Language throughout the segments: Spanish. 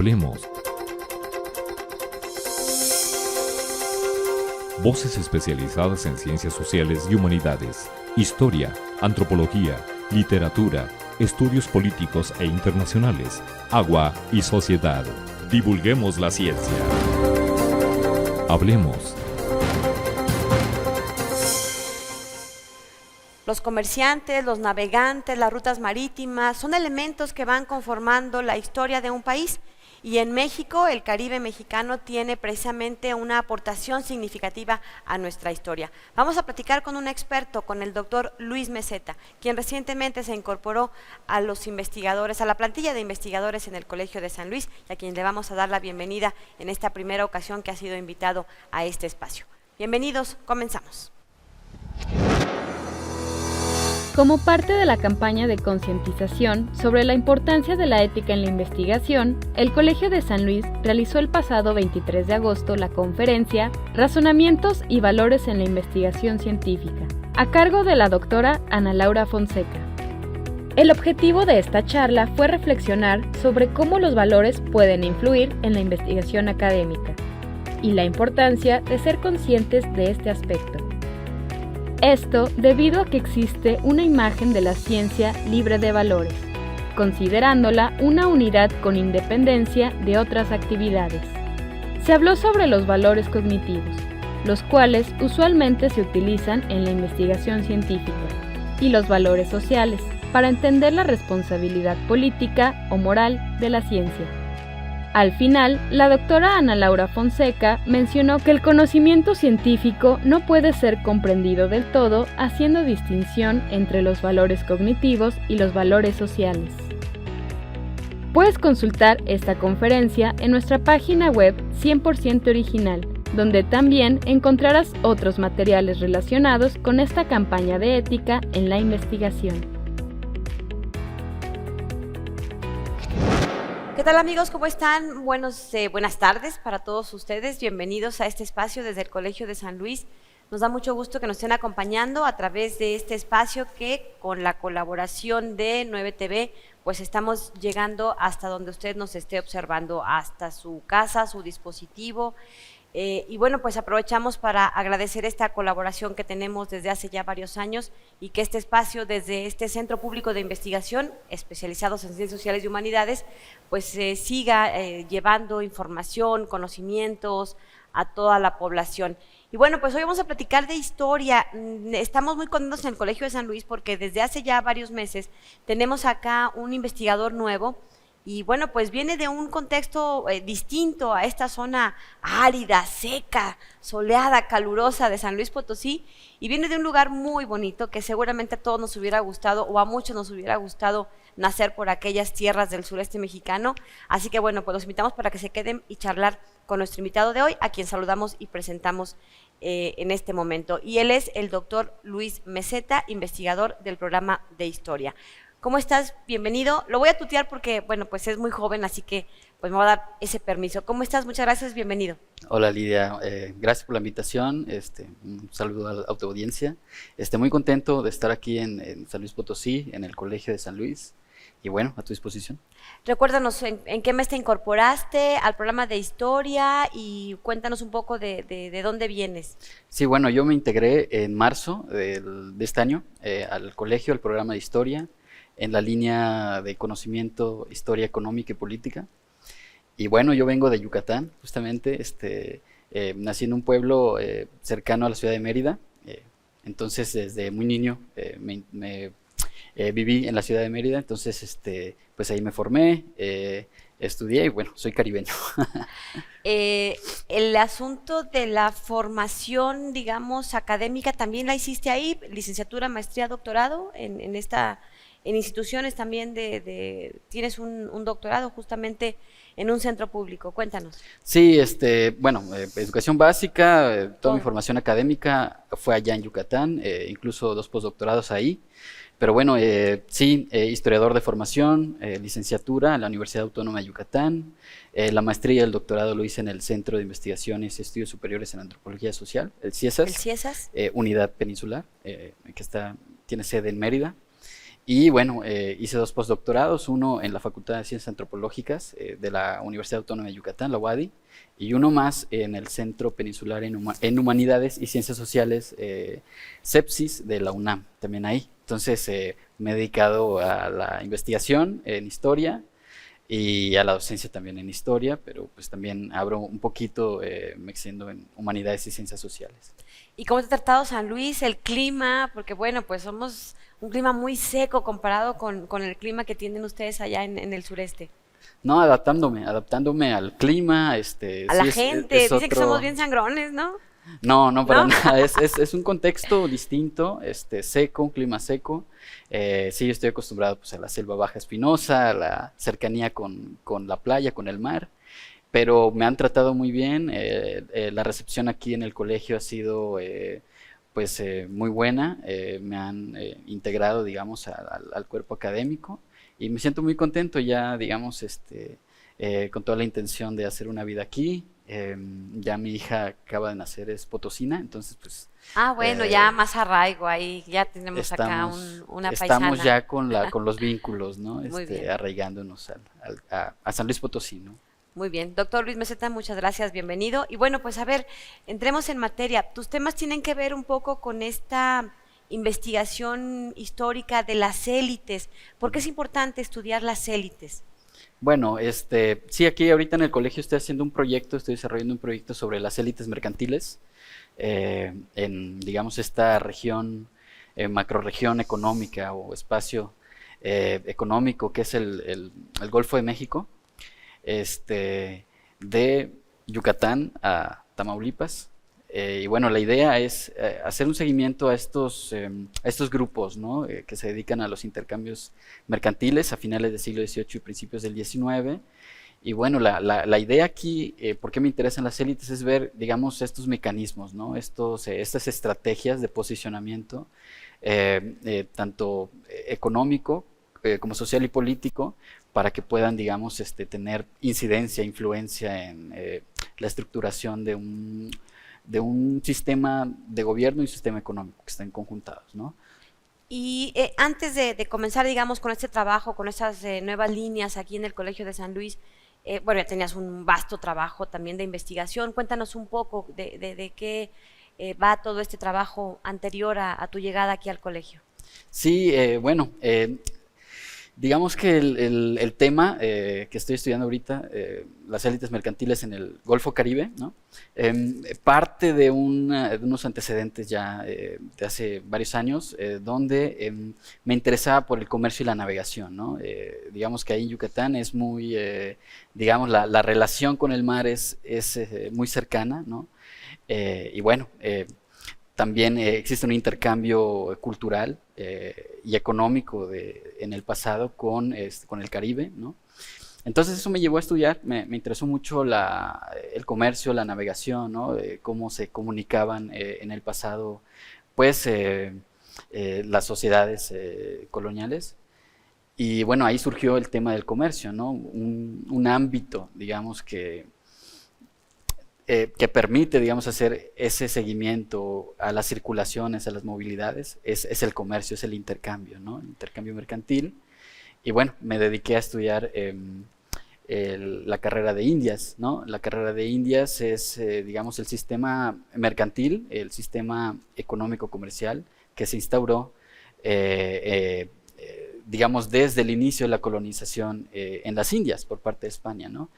Hablemos. Voces especializadas en ciencias sociales y humanidades, historia, antropología, literatura, estudios políticos e internacionales, agua y sociedad. Divulguemos la ciencia. Hablemos. Los comerciantes, los navegantes, las rutas marítimas son elementos que van conformando la historia de un país, y en México el Caribe mexicano tiene precisamente una aportación significativa a nuestra historia. Vamos a platicar con un experto, con el doctor Luis Meseta, quien recientemente se incorporó a los investigadores, a la plantilla de investigadores en el Colegio de San Luis, y a quien le vamos a dar la bienvenida en esta primera ocasión que ha sido invitado a este espacio. Bienvenidos, comenzamos. Como parte de la campaña de concientización sobre la importancia de la ética en la investigación, el Colegio de San Luis realizó el pasado 23 de agosto la conferencia Razonamientos y Valores en la Investigación Científica, a cargo de la doctora Ana Laura Fonseca. El objetivo de esta charla fue reflexionar sobre cómo los valores pueden influir en la investigación académica y la importancia de ser conscientes de este aspecto. Esto debido a que existe una imagen de la ciencia libre de valores, considerándola una unidad con independencia de otras actividades. Se habló sobre los valores cognitivos, los cuales usualmente se utilizan en la investigación científica, y los valores sociales, para entender la responsabilidad política o moral de la ciencia. Al final, la doctora Ana Laura Fonseca mencionó que el conocimiento científico no puede ser comprendido del todo haciendo distinción entre los valores cognitivos y los valores sociales. Puedes consultar esta conferencia en nuestra página web 100% original, donde también encontrarás otros materiales relacionados con esta campaña de ética en la investigación. ¿Qué tal, amigos? ¿Cómo están? Buenas tardes para todos ustedes. Bienvenidos a este espacio desde el Colegio de San Luis. Nos da mucho gusto que nos estén acompañando a través de este espacio que, con la colaboración de 9TV, pues estamos llegando hasta donde usted nos esté observando, hasta su casa, su dispositivo. Y bueno, pues aprovechamos para agradecer esta colaboración que tenemos desde hace ya varios años, y que este espacio, desde este Centro Público de Investigación especializados en Ciencias Sociales y Humanidades, pues siga llevando información, conocimientos a toda la población. Y bueno, pues hoy vamos a platicar de historia. Estamos muy contentos en el Colegio de San Luis porque desde hace ya varios meses tenemos acá un investigador nuevo. Y bueno, pues viene de un contexto distinto a esta zona árida, seca, soleada, calurosa de San Luis Potosí, y viene de un lugar muy bonito que seguramente a todos nos hubiera gustado, o a muchos nos hubiera gustado nacer por aquellas tierras del sureste mexicano. Así que bueno, pues los invitamos para que se queden y charlar con nuestro invitado de hoy, a quien saludamos y presentamos en este momento. Y él es el doctor Luis Meseta, investigador del programa de Historia. ¿Cómo estás? Bienvenido. Lo voy a tutear porque, bueno, pues es muy joven, así que pues me va a dar ese permiso. ¿Cómo estás? Muchas gracias, bienvenido. Hola, Lidia, gracias por la invitación, un saludo a la audiencia. Muy contento de estar aquí en San Luis Potosí, en el Colegio de San Luis, y bueno, a tu disposición. Recuérdanos en qué mes te incorporaste al programa de Historia, y cuéntanos un poco de dónde vienes. Sí, bueno, yo me integré en marzo de este año al colegio, al programa de Historia, en la línea de conocimiento, historia económica y política. Y bueno, yo vengo de Yucatán, justamente, nací en un pueblo cercano a la ciudad de Mérida, entonces desde muy niño viví en la ciudad de Mérida, entonces pues ahí me formé, estudié y bueno, soy caribeño. El asunto de la formación, digamos, académica, ¿también la hiciste ahí? ¿Licenciatura, maestría, doctorado en instituciones también tienes un doctorado justamente en un centro público? Cuéntanos. Sí, bueno, educación básica, toda mi formación académica fue allá en Yucatán, incluso 2 postdoctorados ahí, pero bueno, sí, historiador de formación, licenciatura en la Universidad Autónoma de Yucatán, la maestría y el doctorado lo hice en el Centro de Investigaciones y Estudios Superiores en Antropología Social, el CIESAS. ¿El CIESAS? Unidad Peninsular, que tiene sede en Mérida. Y bueno, hice 2 postdoctorados, uno en la Facultad de Ciencias Antropológicas de la Universidad Autónoma de Yucatán, la UADY, y uno más en el Centro Peninsular en Humanidades y Ciencias Sociales, CEPSIS, de la UNAM, también ahí. Entonces me he dedicado a la investigación en historia y a la docencia también en historia, pero pues también abro un poquito, me extiendo en humanidades y ciencias sociales. ¿Y cómo te ha tratado San Luis, el clima? Porque bueno, pues somos un clima muy seco comparado con el clima que tienen ustedes allá en el sureste. No, adaptándome al clima, A sí, la gente, dicen que otro. somos bien sangrones, ¿no? No, no, para ¿No? nada, es un contexto distinto, seco, un clima seco. Sí, yo estoy acostumbrado pues, a la selva baja espinosa, a la cercanía con la playa, con el mar, pero me han tratado muy bien. La recepción aquí en el colegio ha sido pues muy buena. Me han integrado, digamos, al cuerpo académico y me siento muy contento ya, digamos, con toda la intención de hacer una vida aquí. Ya mi hija acaba de nacer, es potosina, entonces pues Ah, bueno, ya más arraigo ahí, ya tenemos acá una estamos paisana. ya con los vínculos, ¿no? Muy bien. Arraigándonos a San Luis Potosí, ¿no? Muy bien, doctor Luis Meseta, muchas gracias, bienvenido. Y bueno, pues a ver, entremos en materia. Tus temas tienen que ver un poco con esta investigación histórica de las élites. ¿Por qué es importante estudiar las élites? Bueno, sí, aquí ahorita en el colegio estoy haciendo un proyecto, estoy desarrollando un proyecto sobre las élites mercantiles en, digamos, esta región, macrorregión económica o espacio económico que es el Golfo de México, de Yucatán a Tamaulipas. Y bueno, la idea es hacer un seguimiento a estos grupos, ¿no? Que se dedican a los intercambios mercantiles a finales del siglo XVIII y principios del XIX. Y bueno, la idea aquí, ¿por qué me interesan las élites? Es ver, digamos, estos mecanismos, ¿no? Estas estrategias de posicionamiento, tanto económico como social y político, para que puedan, digamos, tener incidencia, influencia en la estructuración de un sistema de gobierno y un sistema económico que estén conjuntados, ¿no? Y antes de comenzar, digamos, con este trabajo, con esas nuevas líneas aquí en el Colegio de San Luis, bueno, ya tenías un vasto trabajo también de investigación. Cuéntanos un poco de qué va todo este trabajo anterior a tu llegada aquí al colegio. Sí, bueno, digamos que el tema que estoy estudiando ahorita, las élites mercantiles en el Golfo Caribe, ¿no? Parte de unos antecedentes ya de hace varios años, donde me interesaba por el comercio y la navegación, ¿no? Digamos que ahí en Yucatán es muy, digamos, la relación con el mar es muy cercana, ¿no? Y bueno, también existe un intercambio cultural y económico en el pasado con el Caribe, ¿no? Entonces eso me llevó a estudiar, me interesó mucho el comercio, la navegación, ¿no? Cómo se comunicaban en el pasado, pues, las sociedades coloniales. Y bueno, ahí surgió el tema del comercio, ¿no? Un ámbito, digamos, que permite, digamos, hacer ese seguimiento a las circulaciones, a las movilidades, es el comercio, es el intercambio, ¿no? El intercambio mercantil. Y bueno, me dediqué a estudiar la carrera de Indias, ¿no? La carrera de Indias es, digamos, el sistema mercantil, el sistema económico-comercial que se instauró, digamos, desde el inicio de la colonización en las Indias por parte de España, ¿no?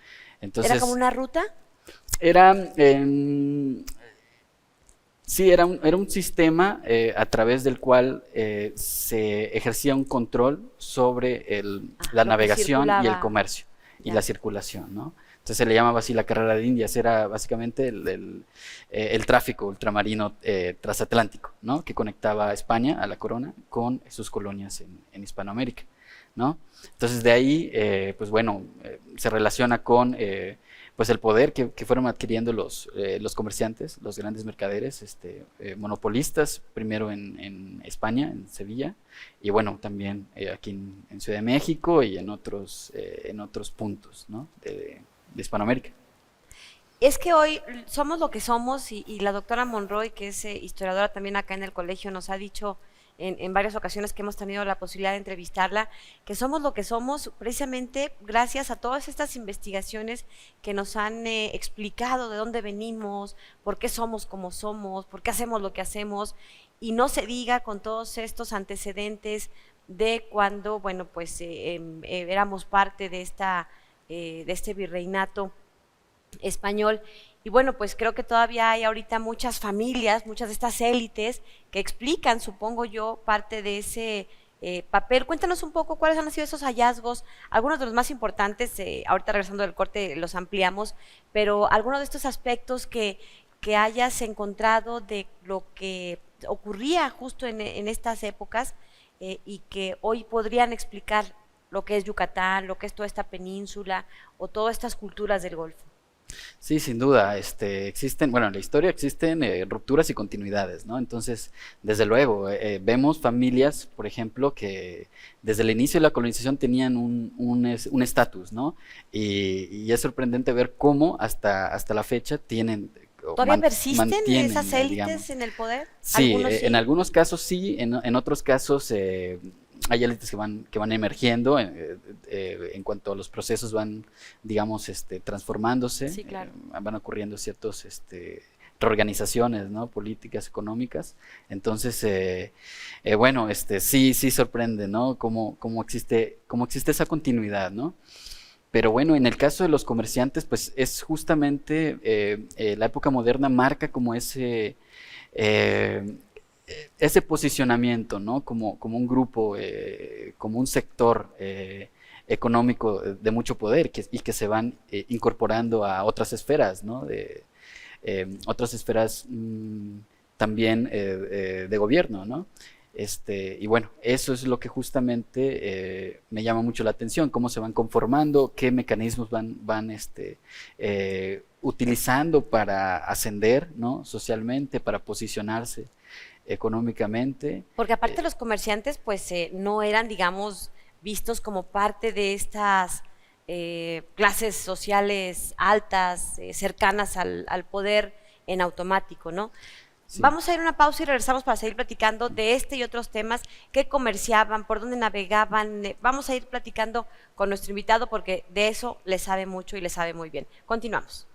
Entonces, ¿Era como una ruta? Era, sí, era un sistema a través del cual se ejercía un control sobre la navegación y el comercio y la circulación, ¿no? Entonces se le llamaba así la carrera de Indias, era básicamente el tráfico ultramarino transatlántico, ¿no? Que conectaba a España, a la corona, con sus colonias en Hispanoamérica, ¿no? Entonces de ahí, pues bueno, se relaciona con pues el poder que fueron adquiriendo los comerciantes, los grandes mercaderes, monopolistas, primero en España, en Sevilla, y bueno, también aquí en Ciudad de México y en otros puntos, ¿no? de Hispanoamérica. Es que hoy somos lo que somos y la doctora Monroy, que es historiadora también acá en el colegio, nos ha dicho en varias ocasiones que hemos tenido la posibilidad de entrevistarla, que somos lo que somos precisamente gracias a todas estas investigaciones que nos han explicado de dónde venimos, por qué somos como somos, por qué hacemos lo que hacemos, y no se diga con todos estos antecedentes de cuando, bueno, pues éramos parte de este virreinato español. Y bueno, pues creo que todavía hay ahorita muchas familias, muchas de estas élites que explican, supongo yo, parte de ese papel. Cuéntanos un poco cuáles han sido esos hallazgos, algunos de los más importantes, ahorita regresando del corte los ampliamos, pero algunos de estos aspectos que hayas encontrado de lo que ocurría justo en estas épocas y que hoy podrían explicar lo que es Yucatán, lo que es toda esta península o todas estas culturas del Golfo. Sí, sin duda, existen, bueno, en la historia existen rupturas y continuidades, ¿no? Entonces, desde luego, vemos familias, por ejemplo, que desde el inicio de la colonización tenían un estatus, ¿no? Y es sorprendente ver cómo hasta la fecha tienen... ¿Todavía persisten esas élites, digamos, en el poder? Sí, en algunos casos sí, en otros casos hay élites que van emergiendo en cuanto a los procesos van, digamos, transformándose. Sí, claro. Van ocurriendo ciertos reorganizaciones, ¿no? Políticas, económicas. Entonces, bueno, sí sorprende, ¿no? Cómo existe esa continuidad, ¿no? Pero bueno, en el caso de los comerciantes, pues es justamente la época moderna marca como ese posicionamiento, ¿no? Como un grupo, como un sector económico de mucho poder y que se van incorporando a otras esferas, ¿no? Otras esferas también de gobierno, ¿no? Y bueno, eso es lo que justamente me llama mucho la atención, cómo se van conformando, qué mecanismos van utilizando para ascender, ¿no? Socialmente, para posicionarse económicamente. Porque aparte los comerciantes pues no eran, digamos, vistos como parte de estas clases sociales altas, cercanas al poder en automático, ¿no? Sí. Vamos a ir a una pausa y regresamos para seguir platicando de este y otros temas, qué comerciaban, por dónde navegaban. Vamos a ir platicando con nuestro invitado porque de eso le sabe mucho y le sabe muy bien. Continuamos.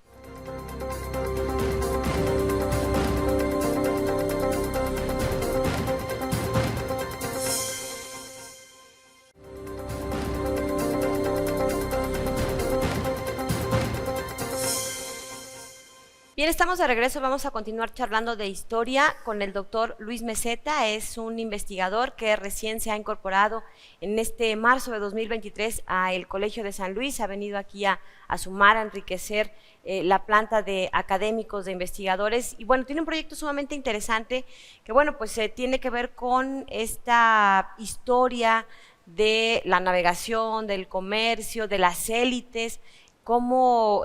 Bien, estamos de regreso, vamos a continuar charlando de historia con el doctor Luis Meseta. Es un investigador que recién se ha incorporado en este marzo de 2023 al Colegio de San Luis, ha venido aquí a sumar, a enriquecer la planta de académicos, de investigadores, y bueno, tiene un proyecto sumamente interesante que bueno, pues tiene que ver con esta historia de la navegación, del comercio, de las élites, cómo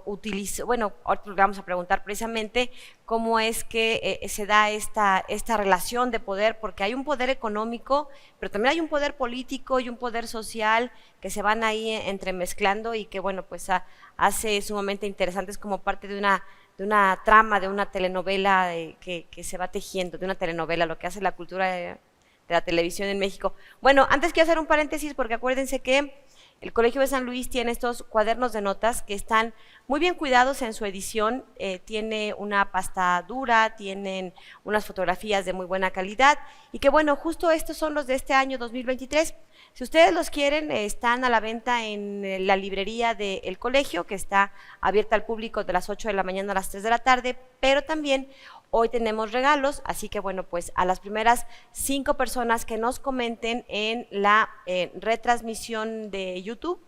utiliza, bueno, ahora vamos a preguntar precisamente cómo es que se da esta relación de poder, porque hay un poder económico, pero también hay un poder político y un poder social que se van ahí entremezclando y que, bueno, pues hace sumamente interesantes como parte de una trama, de una telenovela que se va tejiendo, de una telenovela, lo que hace la cultura de la televisión en México. Bueno, antes quiero hacer un paréntesis porque acuérdense que el Colegio de San Luis tiene estos cuadernos de notas que están muy bien cuidados en su edición, tiene una pasta dura, tienen unas fotografías de muy buena calidad y que bueno, justo estos son los de este año 2023. Si ustedes los quieren, están a la venta en la librería del colegio, que está abierta al público de las 8 de la mañana a las 3 de la tarde, pero también hoy tenemos regalos, así que bueno, pues a las primeras 5 personas que nos comenten en la retransmisión de YouTube,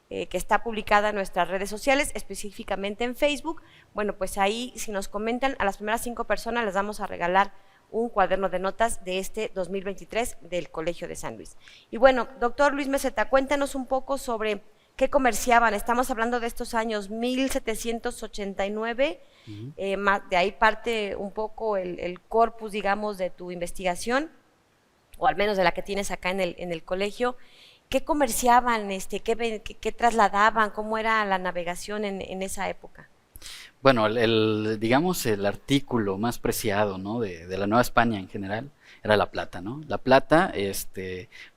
que está publicada en nuestras redes sociales, específicamente en Facebook, bueno, pues ahí si nos comentan, a las primeras 5 personas les vamos a regalar un cuaderno de notas de este 2023 del Colegio de San Luis. Y bueno, doctor Luis Meseta, cuéntanos un poco sobre qué comerciaban. Estamos hablando de estos años 1789, de ahí parte un poco el corpus, digamos, de tu investigación, o al menos de la que tienes acá en el colegio. ¿Qué comerciaban, qué trasladaban, cómo era la navegación en esa época? Bueno, digamos, el artículo más preciado, ¿no? de la Nueva España en general era la plata, ¿no? La plata,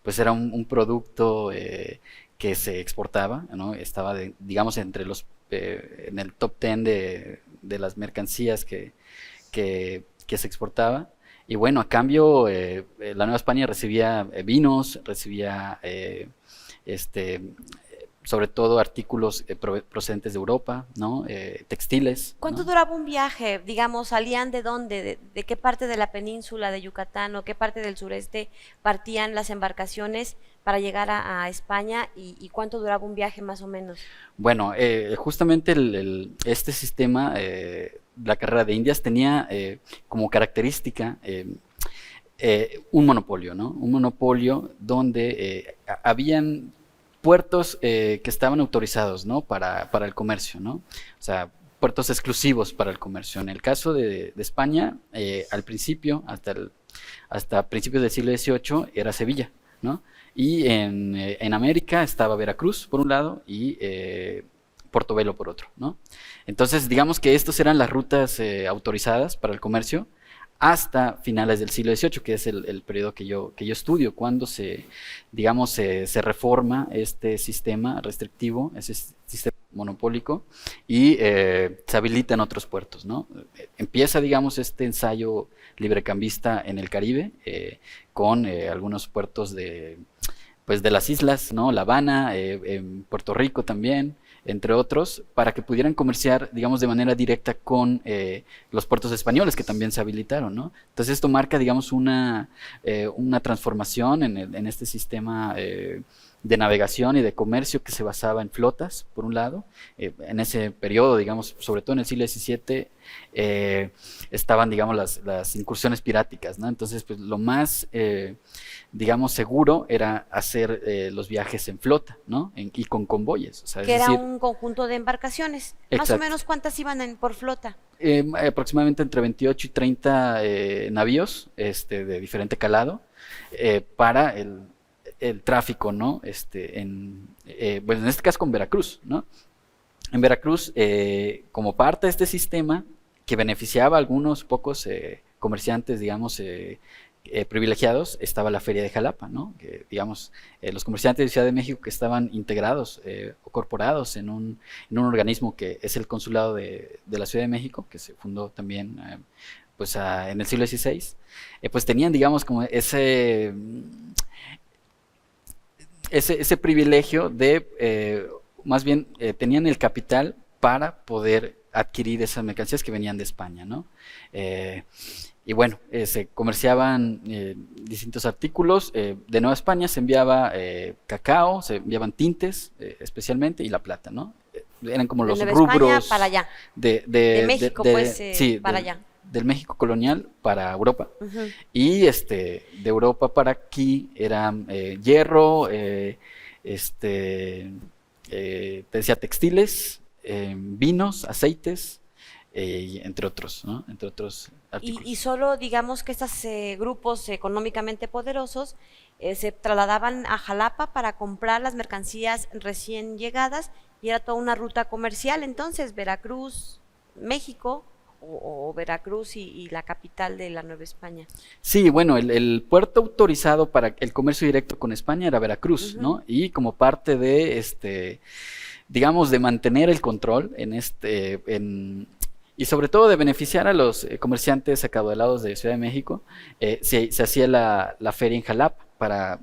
pues era un producto que se exportaba, ¿no? Estaba, digamos, en el top 10 de las mercancías que se exportaba. Y bueno, a cambio, la Nueva España recibía vinos, recibía este, sobre todo artículos procedentes de Europa, ¿no? Textiles, ¿Cuánto ¿no? duraba un viaje? Digamos, ¿salían de dónde? ¿De qué parte de la península de Yucatán o qué parte del sureste partían las embarcaciones para llegar a España? ¿Y cuánto duraba un viaje más o menos? Bueno, justamente este sistema, la carrera de Indias, tenía como característica un monopolio, ¿no? Un monopolio donde habían puertos que estaban autorizados, ¿no? Para el comercio, ¿no? O sea, puertos exclusivos para el comercio. En el caso de España, al principio, hasta principios del siglo XVIII, era Sevilla, ¿no? Y en América estaba Veracruz, por un lado, y Portobelo, por otro, ¿no? Entonces, digamos que estas eran las rutas autorizadas para el comercio hasta finales del siglo XVIII, que es el periodo que yo estudio, cuando digamos, se reforma este sistema restrictivo, ese sistema monopólico, y se habilitan otros puertos, ¿no? Empieza, digamos, este ensayo librecambista en el Caribe, con algunos puertos pues de las islas, ¿no? La Habana, en Puerto Rico también, entre otros, para que pudieran comerciar, digamos, de manera directa con los puertos españoles que también se habilitaron, ¿no? Entonces esto marca, digamos, una transformación en este sistema de navegación y de comercio que se basaba en flotas, por un lado. En ese periodo, digamos, sobre todo en el siglo XVII, estaban, digamos, las incursiones piráticas, ¿no? Entonces, pues lo más, digamos, seguro era hacer los viajes en flota, ¿no? Y con convoyes. O sea, Que era un conjunto de embarcaciones. Más o Exacto. menos, ¿cuántas iban por flota? Aproximadamente entre 28 y 30 navíos de diferente calado para el tráfico, ¿no? Bueno, en este caso con Veracruz, ¿no? En Veracruz, como parte de este sistema que beneficiaba a algunos pocos comerciantes, digamos, privilegiados, estaba la Feria de Jalapa, ¿no? Que, digamos, los comerciantes de Ciudad de México que estaban integrados o corporados en un organismo que es el Consulado de la Ciudad de México, que se fundó también pues, en el siglo XVI, pues tenían, digamos, como ese privilegio de, más bien, tenían el capital para poder adquirir esas mercancías que venían de España, ¿no? Y bueno, se comerciaban distintos artículos. De Nueva España se enviaba cacao, se enviaban tintes especialmente, y la plata, ¿no? Eran como los De Nueva España rubros para allá. de México, pues, sí, para allá. del México colonial para Europa. Ujú. Y de Europa para aquí eran hierro, te decía textiles, vinos, aceites, entre otros, ¿no? Entre otros artículos. Y solo digamos que estos grupos económicamente poderosos se trasladaban a Jalapa para comprar las mercancías recién llegadas, y era toda una ruta comercial. Entonces, Veracruz, México, o Veracruz y la capital de la Nueva España. Sí, bueno, el puerto autorizado para el comercio directo con España era Veracruz, Ujú. ¿no? Y como parte de digamos, de mantener el control y sobre todo de beneficiar a los comerciantes acaudalados de Ciudad de México, se hacía la feria en Jalapa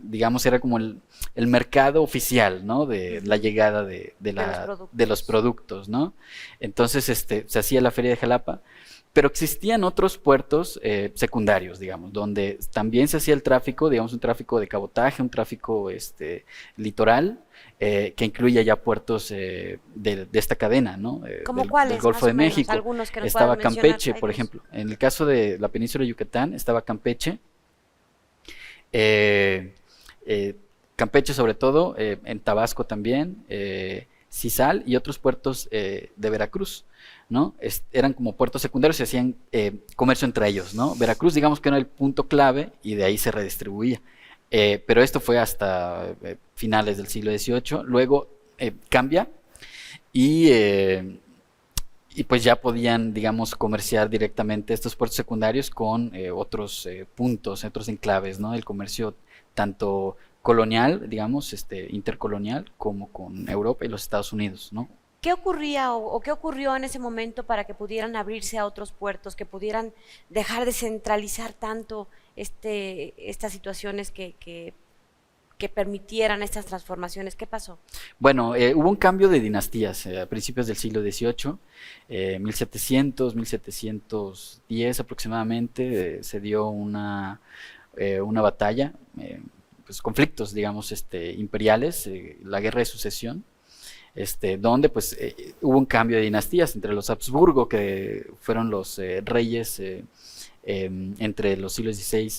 digamos, era como el mercado oficial, ¿no? De la llegada de los productos, ¿no? Entonces, se hacía la feria de Jalapa, pero existían otros puertos secundarios, digamos, donde también se hacía el tráfico, digamos, un tráfico de cabotaje, un tráfico litoral, que incluye ya puertos de esta cadena, ¿no? ¿Cómo del cuáles? Golfo Más de o menos, México. algunos que nos Estaba puedan mencionar, Campeche, por Jaime. ejemplo. En el caso de la península de Yucatán, estaba Campeche. Campeche sobre todo, en Tabasco también, Cizal y otros puertos de Veracruz, ¿no? Eran como puertos secundarios y hacían comercio entre ellos, ¿no? Veracruz, digamos que era el punto clave, y de ahí se redistribuía. Pero esto fue hasta finales del siglo XVIII. Luego cambia y y pues ya podían, digamos, comerciar directamente estos puertos secundarios con otros puntos, otros enclaves, ¿no? El comercio tanto colonial, digamos, intercolonial, como con Europa y los Estados Unidos, ¿no? ¿Qué ocurría o qué ocurrió en ese momento para que pudieran abrirse a otros puertos, que pudieran dejar de centralizar tanto estas situaciones que permitieran estas transformaciones? ¿Qué pasó? Bueno, hubo un cambio de dinastías a principios del siglo XVIII, 1710 aproximadamente, se dio una batalla, pues conflictos, digamos, imperiales, la Guerra de Sucesión, donde pues hubo un cambio de dinastías entre los Habsburgo, que fueron los reyes entre los siglos XVI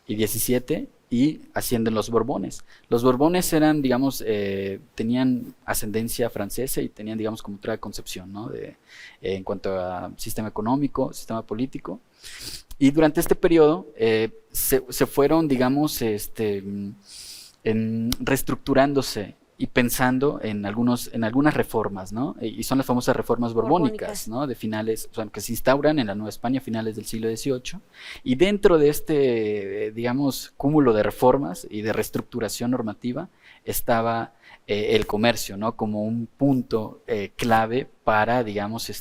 y XVII, y ascienden los Borbones. Los Borbones eran, digamos, tenían ascendencia francesa y tenían, digamos, como otra concepción, ¿no? En cuanto a sistema económico, sistema político. Y durante este periodo se fueron, digamos, reestructurándose y pensando en algunas reformas, ¿no? Y son las famosas reformas borbónicas, ¿no? De finales, o sea, que se instauran en la Nueva España a finales del siglo XVIII. Y dentro de digamos, cúmulo de reformas y de reestructuración normativa estaba el comercio, ¿no? Como un punto clave para, digamos,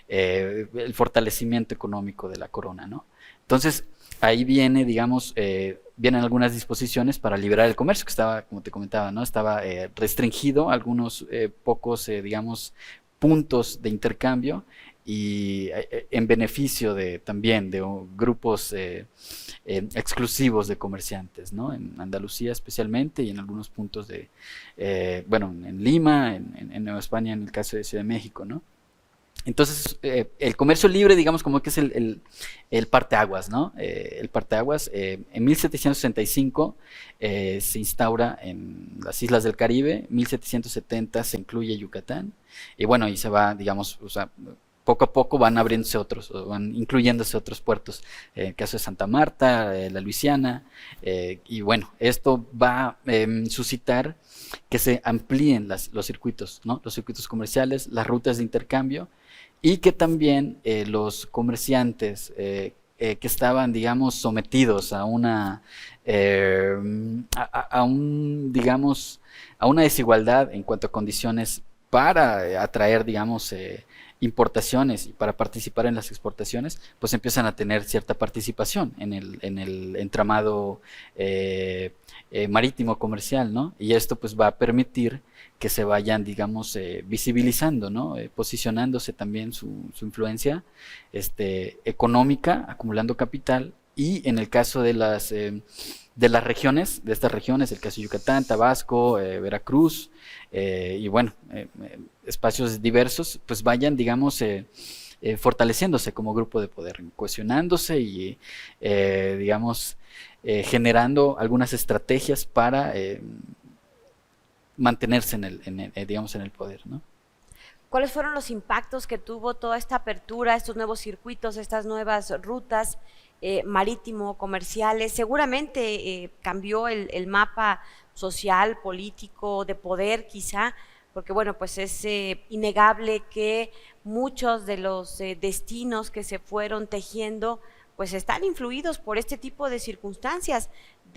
el fortalecimiento económico de la corona, ¿no? Entonces, ahí viene, digamos, vienen algunas disposiciones para liberar el comercio, que estaba, como te comentaba, ¿no? Estaba restringido a algunos pocos, digamos, puntos de intercambio, y en beneficio también de grupos exclusivos de comerciantes, ¿no? En Andalucía especialmente, y en algunos puntos bueno, en Lima, en Nueva España, en el caso de Ciudad de México, ¿no? Entonces, el comercio libre, digamos, como que es el parteaguas, ¿no? El parteaguas, en 1765 se instaura en las islas del Caribe, 1770 se incluye Yucatán, y bueno, y se va, digamos, o sea, poco a poco van abriéndose otros, van incluyéndose otros puertos, el caso de Santa Marta, la Luisiana, y bueno, esto va a suscitar que se amplíen los circuitos, ¿no? Los circuitos comerciales, las rutas de intercambio, y que también los comerciantes que estaban, digamos, sometidos a digamos, a una desigualdad en cuanto a condiciones para atraer, digamos, importaciones y para participar en las exportaciones, pues empiezan a tener cierta participación en el entramado marítimo comercial, ¿no? Y esto pues va a permitir que se vayan, digamos, visibilizando, ¿no? Posicionándose también su influencia económica, acumulando capital, y en el caso de las regiones, de estas regiones, el caso de Yucatán, Tabasco, Veracruz, y bueno, espacios diversos, pues vayan, digamos, fortaleciéndose como grupo de poder, cohesionándose y, digamos, generando algunas estrategias para mantenerse digamos, en el poder, ¿no? ¿Cuáles fueron los impactos que tuvo toda esta apertura, estos nuevos circuitos, estas nuevas rutas marítimo, comerciales? Seguramente cambió el mapa social, político, de poder quizá, porque bueno, pues es innegable que muchos de los destinos que se fueron tejiendo pues están influidos por este tipo de circunstancias,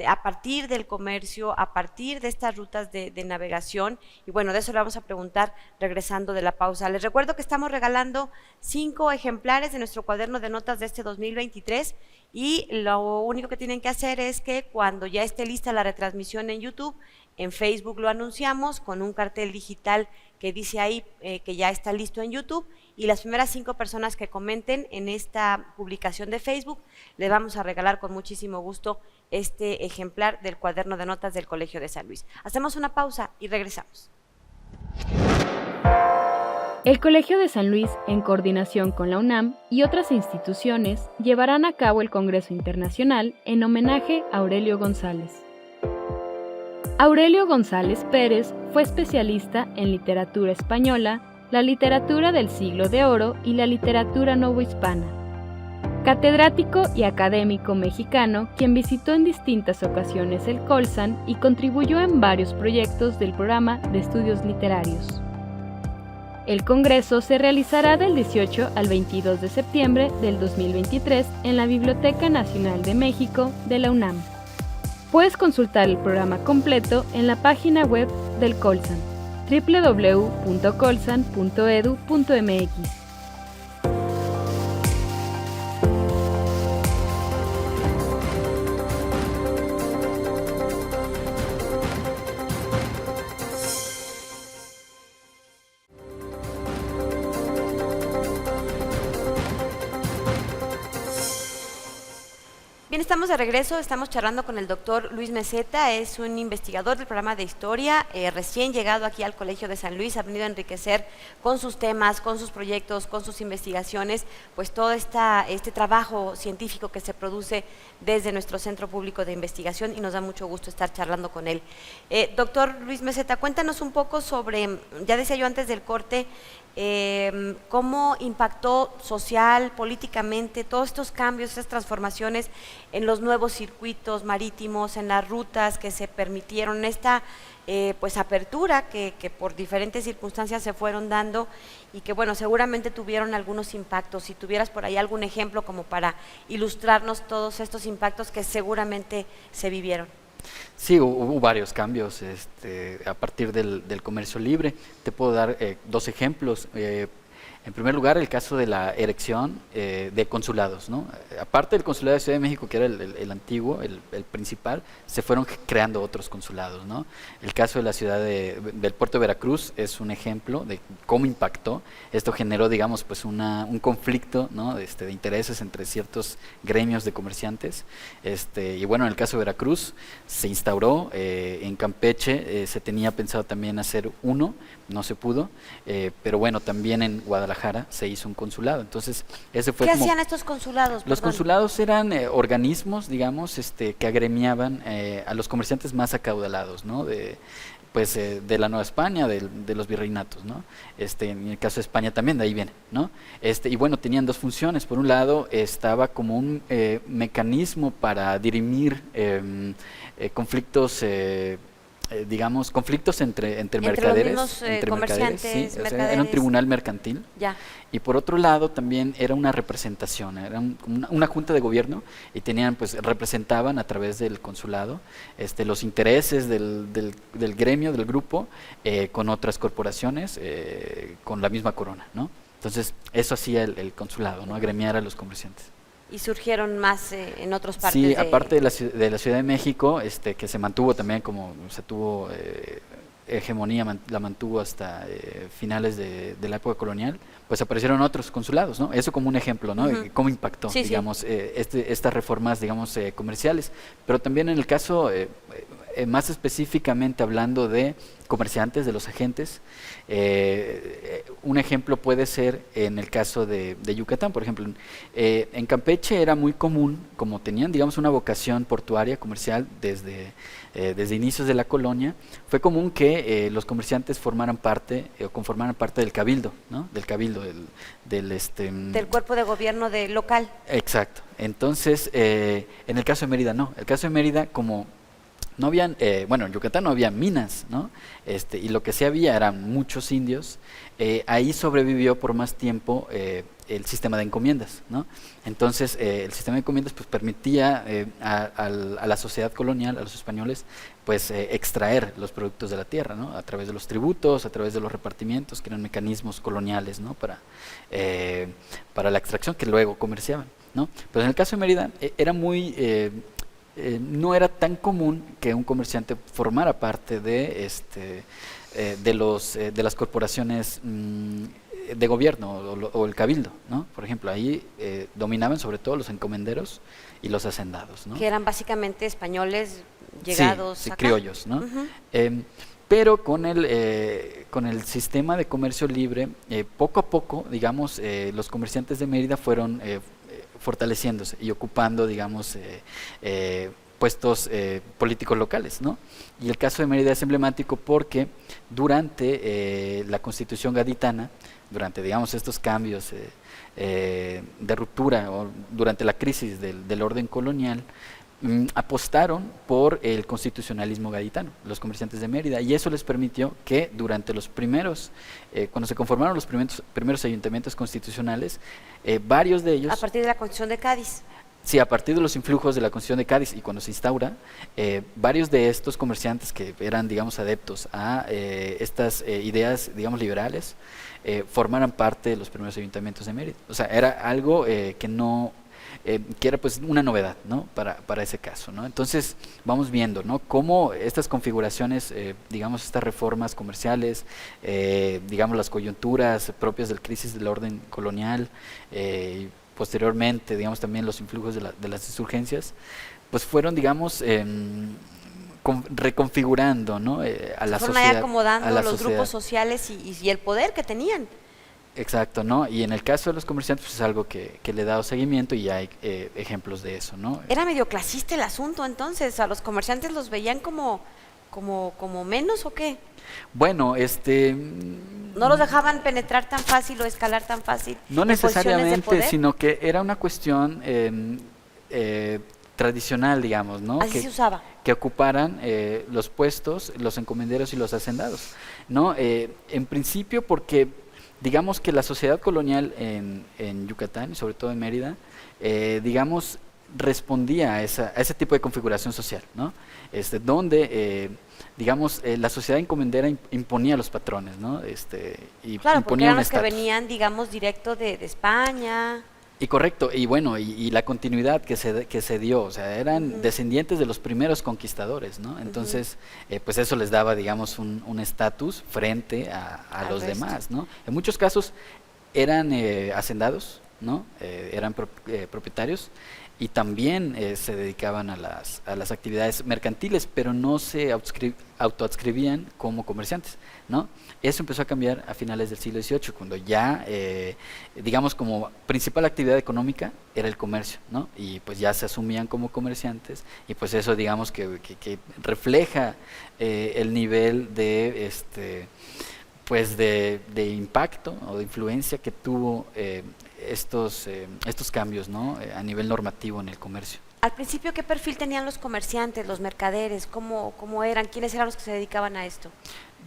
a partir del comercio, a partir de estas rutas de navegación, y bueno, de eso le vamos a preguntar regresando de la pausa. Les recuerdo que estamos regalando 5 ejemplares de nuestro cuaderno de notas de este 2023, y lo único que tienen que hacer es que cuando ya esté lista la retransmisión en YouTube, en Facebook lo anunciamos con un cartel digital que dice ahí que ya está listo en YouTube, y las primeras 5 personas que comenten en esta publicación de Facebook, les vamos a regalar con muchísimo gusto este ejemplar del cuaderno de notas del Colegio de San Luis. Hacemos una pausa y regresamos. El Colegio de San Luis, en coordinación con la UNAM y otras instituciones, llevarán a cabo el Congreso Internacional en homenaje a Aurelio González. Aurelio González Pérez fue especialista en literatura española, la literatura del Siglo de Oro y la literatura novohispana. Catedrático y académico mexicano, quien visitó en distintas ocasiones el Colsan y contribuyó en varios proyectos del programa de estudios literarios. El Congreso se realizará del 18 al 22 de septiembre del 2023 en la Biblioteca Nacional de México de la UNAM. Puedes consultar el programa completo en la página web del Colsan, www.colsan.edu.mx. Bien, estamos de regreso, estamos charlando con el doctor Luis Meseta, es un investigador del programa de historia, recién llegado aquí al Colegio de San Luis, ha venido a enriquecer con sus temas, con sus proyectos, con sus investigaciones, pues todo este trabajo científico que se produce desde nuestro Centro Público de Investigación y nos da mucho gusto estar charlando con él. Doctor Luis Meseta, cuéntanos un poco sobre, ya decía yo antes del corte, cómo impactó social, políticamente, todos estos cambios, estas transformaciones en los nuevos circuitos marítimos, en las rutas que se permitieron, esta pues apertura que por diferentes circunstancias se fueron dando y que bueno, seguramente tuvieron algunos impactos. Si tuvieras por ahí algún ejemplo como para ilustrarnos todos estos impactos que seguramente se vivieron. Sí, hubo varios cambios a partir del comercio libre. Te puedo dar dos ejemplos. En primer lugar, el caso de la erección de consulados, ¿no? Aparte del consulado de Ciudad de México, que era el antiguo, el principal, se fueron creando otros consulados, ¿no? El caso de la ciudad del puerto de Veracruz es un ejemplo de cómo impactó. Esto generó, digamos, pues un conflicto, ¿no? de intereses entre ciertos gremios de comerciantes. Y bueno, en el caso de Veracruz se instauró, en Campeche se tenía pensado también hacer uno, no se pudo, pero bueno, también en Guadalajara se hizo un consulado. Entonces, ese fue ¿Qué como hacían estos consulados? los Perdón. consulados eran organismos, digamos, que agremiaban a los comerciantes más acaudalados, ¿no? De la Nueva España, de los virreinatos, ¿no? En el caso de España también, de ahí viene, ¿no? Y bueno, tenían dos funciones. Por un lado, estaba como un mecanismo para dirimir conflictos, digamos, conflictos entre mercaderes, los mismos, comerciantes, sí, o sea, mercaderes. era un tribunal mercantil. Ya. Y por otro lado también era una representación, era una junta de gobierno y tenían, pues, representaban a través del consulado los intereses del gremio, del grupo, con otras corporaciones, con la misma corona, ¿no? Entonces, eso hacía el consulado, ¿no? Agremiar a los comerciantes. Y surgieron más en otras partes. Sí, aparte de la Ciudad de México, que se mantuvo también como se tuvo hegemonía, la mantuvo hasta finales de la época colonial, pues aparecieron otros consulados, ¿no? Eso como un ejemplo, ¿no? De cómo impactó, Sí, digamos, estas reformas, digamos, comerciales. Pero también en el caso, más específicamente hablando de comerciantes, de los agentes, un ejemplo puede ser en el caso de Yucatán, por ejemplo. En Campeche era muy común, como tenían, digamos, una vocación portuaria, comercial, desde inicios de la colonia, fue común que los comerciantes formaran parte o conformaran parte del cabildo, ¿no? Del cabildo, del cuerpo de gobierno local. Exacto. Entonces, en el caso de Mérida no. El caso de Mérida, como no habían, bueno, en Yucatán no había minas, ¿no? Y lo que sí había eran muchos indios. Ahí sobrevivió por más tiempo el sistema de encomiendas, ¿no? Entonces, el sistema de encomiendas pues permitía a la sociedad colonial, a los españoles, pues extraer los productos de la tierra, ¿no? A través de los tributos, a través de los repartimientos, que eran mecanismos coloniales, ¿no? Para la extracción, que luego comerciaban, ¿no? Pero en el caso de Mérida era muy no era tan común que un comerciante formara parte de las corporaciones de gobierno o el cabildo, ¿no? Por ejemplo, ahí dominaban sobre todo los encomenderos y los hacendados, ¿no? Que eran básicamente españoles llegados sí, acá. criollos, ¿no? Pero con el sistema de comercio libre, poco a poco, digamos, los comerciantes de Mérida fueron fortaleciéndose y ocupando, digamos, puestos políticos locales, ¿no? Y el caso de Mérida es emblemático porque durante la Constitución gaditana, durante, digamos, estos cambios de ruptura o durante la crisis del orden colonial, apostaron por el constitucionalismo gaditano, los comerciantes de Mérida, y eso les permitió que durante los primeros, cuando se conformaron los primeros ayuntamientos constitucionales, varios de ellos... A partir de la Constitución de Cádiz. Sí, a partir de los influjos de la Constitución de Cádiz y cuando se instaura, varios de estos comerciantes que eran, digamos, adeptos a estas ideas, digamos, liberales, formaran parte de los primeros ayuntamientos de Mérida. O sea, era algo que no... que era pues una novedad, ¿no? Para ese caso, ¿no? Entonces vamos viendo, ¿no? Cómo estas configuraciones, digamos estas reformas comerciales, digamos las coyunturas propias del crisis del orden colonial, posteriormente, digamos también los influjos de las insurgencias, pues fueron, digamos, reconfigurando, ¿no? A la fueron sociedad, ahí acomodando a la los sociedad. grupos sociales y el poder que tenían. Exacto, ¿no? Y en el caso de los comerciantes, pues es algo que le he dado seguimiento y hay ejemplos de eso, ¿no? Era medio clasista el asunto entonces, a los comerciantes los veían como menos ¿o qué? Bueno, No los dejaban penetrar tan fácil o escalar tan fácil. no en posiciones de necesariamente, poder. sino que era una cuestión tradicional, digamos, ¿no? Así se usaba. Que ocuparan los puestos, los encomenderos y los hacendados, ¿no? En principio porque digamos que la sociedad colonial en Yucatán, y sobre todo en Mérida, digamos, respondía a ese tipo de configuración social, ¿no? Donde, digamos, la sociedad encomendera imponía a los patrones, ¿no? Y Claro, porque imponía eran un los que estatus. venían, digamos, directo de España. Y correcto, y bueno, y la continuidad que se dio, o sea, eran descendientes de los primeros conquistadores, ¿no? Entonces, pues eso les daba, digamos, un estatus frente a los resto. demás, ¿no? En muchos casos eran hacendados, ¿no? Eran propietarios y también se dedicaban a las actividades mercantiles, pero no se autoadscribían como comerciantes, ¿no? Eso empezó a cambiar a finales del siglo XVIII, cuando ya, digamos, como principal actividad económica era el comercio, ¿no? Y pues ya se asumían como comerciantes, y pues eso, digamos, que refleja el nivel de, pues de impacto o de influencia que tuvo estos cambios, ¿no? A nivel normativo en el comercio. Al principio, ¿qué perfil tenían los comerciantes, los mercaderes? ¿Cómo eran? ¿Quiénes eran los que se dedicaban a esto?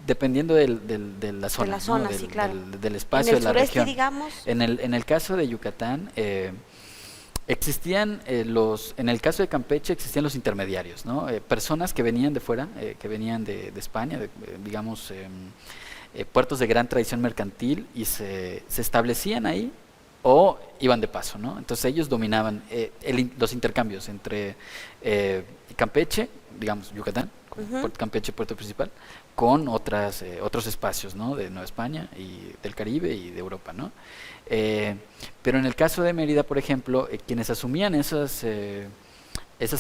Dependiendo de la zona, de la zona, ¿no? sí, claro. Del espacio, en el de la sureste, región. digamos. En el caso de Yucatán, existían en el caso de Campeche existían los intermediarios, ¿no? Personas que venían de fuera, que venían de España, digamos, puertos de gran tradición mercantil y se establecían ahí o iban de paso, ¿no? Entonces ellos dominaban los intercambios entre Campeche, digamos Yucatán, Campeche, puerto principal, con otros espacios, ¿no? De Nueva España y del Caribe y de Europa, ¿no? Pero en el caso de Mérida, por ejemplo, quienes asumían esas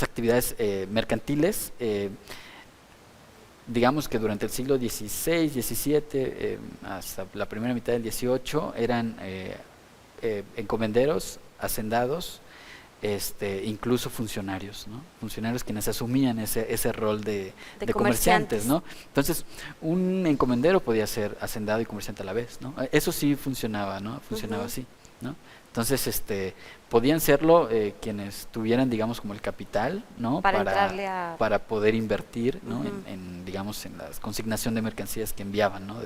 actividades mercantiles, digamos que durante el siglo XVI, XVII, hasta la primera mitad del XVIII, eran encomenderos, hacendados, incluso funcionarios, ¿no? Funcionarios quienes asumían ese rol de comerciantes, ¿no? Entonces, un encomendero podía ser hacendado y comerciante a la vez, ¿no? Eso sí funcionaba, ¿no? Funcionaba así, ¿no? Entonces, podían serlo quienes tuvieran, digamos, como el capital, ¿no? Para poder invertir, ¿no? Digamos, en la consignación de mercancías que enviaban, ¿no?